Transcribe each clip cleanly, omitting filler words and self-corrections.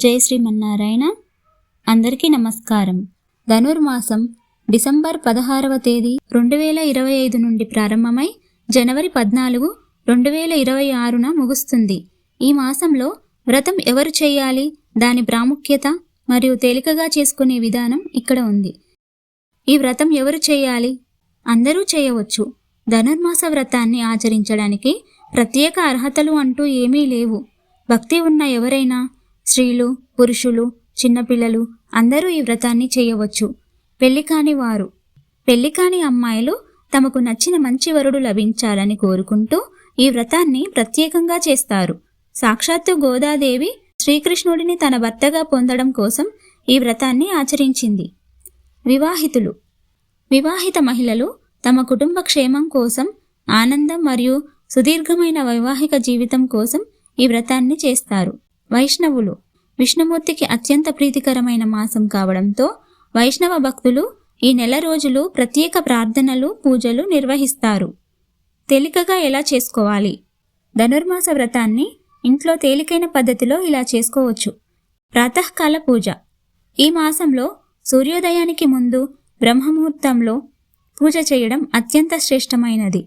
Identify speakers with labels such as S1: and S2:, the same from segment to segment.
S1: జై శ్రీమన్నారాయణ. అందరికీ నమస్కారం. ధనుర్మాసం డిసెంబర్ 16వ తేదీ 2025 నుండి ప్రారంభమై జనవరి 14, 2026న ముగుస్తుంది. ఈ మాసంలో వ్రతం ఎవరు చేయాలి, దాని ప్రాముఖ్యత మరియు తేలికగా చేసుకునే విధానం ఇక్కడ ఉంది. ఈ వ్రతం ఎవరు చేయాలి? అందరూ చేయవచ్చు. ధనుర్మాస వ్రతాన్ని ఆచరించడానికి ప్రత్యేక అర్హతలు అంటూ ఏమీ లేవు. భక్తి ఉన్న ఎవరైనా, స్త్రీలు, పురుషులు, చిన్నపిల్లలు అందరూ ఈ వ్రతాన్ని చేయవచ్చు. పెళ్లి కాని అమ్మాయిలు తమకు నచ్చిన మంచి వరుడు లభించాలని కోరుకుంటూ ఈ వ్రతాన్ని ప్రత్యేకంగా చేస్తారు. సాక్షాత్తు గోదాదేవి శ్రీకృష్ణుడిని తన భర్తగా పొందడం కోసం ఈ వ్రతాన్ని ఆచరించింది. వివాహిత మహిళలు తమ కుటుంబ క్షేమం కోసం, ఆనందం మరియు సుదీర్ఘమైన వైవాహిక జీవితం కోసం ఈ వ్రతాన్ని చేస్తారు. వైష్ణవులు విష్ణుమూర్తికి అత్యంత ప్రీతికరమైన మాసం కావడంతో వైష్ణవ భక్తులు ఈ నెల రోజులు ప్రత్యేక ప్రార్థనలు, పూజలు నిర్వహిస్తారు. తేలికగా ఎలా చేసుకోవాలి? ధనుర్మాస వ్రతాన్ని ఇంట్లో తేలికైన పద్ధతిలో ఇలా చేసుకోవచ్చు. ప్రాతకాల పూజ. ఈ మాసంలో సూర్యోదయానికి ముందు బ్రహ్మముహూర్తంలో పూజ చేయడం అత్యంత శ్రేష్టమైనది.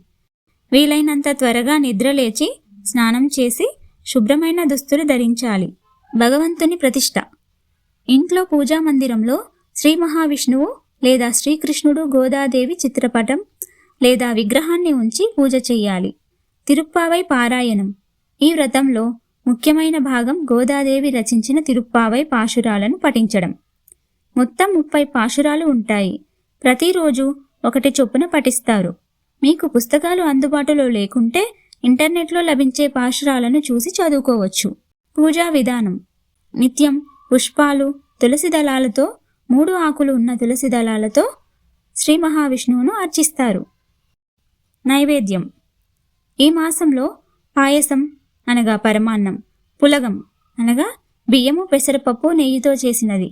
S1: వీలైనంత త్వరగా నిద్రలేచి స్నానం చేసి శుభ్రమైన దుస్తులు ధరించాలి. భగవంతుని ప్రతిష్ఠ. ఇంట్లో పూజా మందిరంలో శ్రీ మహావిష్ణువు లేదా శ్రీకృష్ణుడు, గోదాదేవి చిత్రపటం లేదా విగ్రహాన్ని ఉంచి పూజ చేయాలి. తిరుప్పావై పారాయణం. ఈ వ్రతంలో ముఖ్యమైన భాగం గోదాదేవి రచించిన తిరుప్పావై పాశురాలను పఠించడం. మొత్తం 30 పాశురాలు ఉంటాయి. ప్రతిరోజు ఒకటి చొప్పున పఠిస్తారు. మీకు పుస్తకాలు అందుబాటులో లేకుంటే ఇంటర్నెట్లో లభించే పాశురాలను చూసి చదువుకోవచ్చు. పూజా విధానం. నిత్యం పుష్పాలు, తులసి దళాలతో 3 ఆకులు ఉన్న తులసి దళాలతో శ్రీ మహావిష్ణువును అర్చిస్తారు. నైవేద్యం. ఈ మాసంలో పాయసం అనగా పరమాన్నం, పులగం అనగా బియ్యము, పెసరపప్పు, నెయ్యితో చేసినది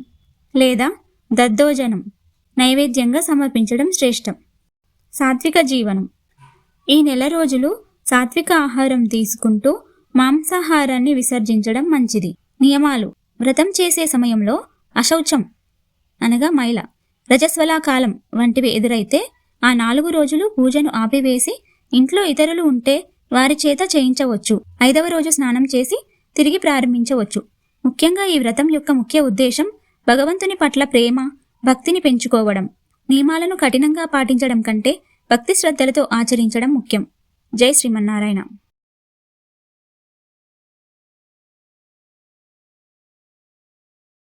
S1: లేదా దద్దోజనం నైవేద్యంగా సమర్పించడం శ్రేష్టం. సాత్విక జీవనం. ఈ నెల రోజులు సాత్విక ఆహారం తీసుకుంటూ మాంసాహారాన్ని విసర్జించడం మంచిది. నియమాలు. వ్రతం చేసే సమయంలో అశౌచం అనగా మైల, రజస్వలాకాలం వంటివి ఎదురైతే ఆ 4 రోజులు పూజను ఆపివేసి ఇంట్లో ఇతరులు ఉంటే వారి చేత చేయించవచ్చు. 5వ రోజు స్నానం చేసి తిరిగి ప్రారంభించవచ్చు. ముఖ్యంగా ఈ వ్రతం యొక్క ముఖ్య ఉద్దేశం భగవంతుని పట్ల ప్రేమ, భక్తిని పెంచుకోవడం. నియమాలను కఠినంగా పాటించడం కంటే భక్తి శ్రద్ధలతో ఆచరించడం ముఖ్యం. జై శ్రీమన్నారాయణ.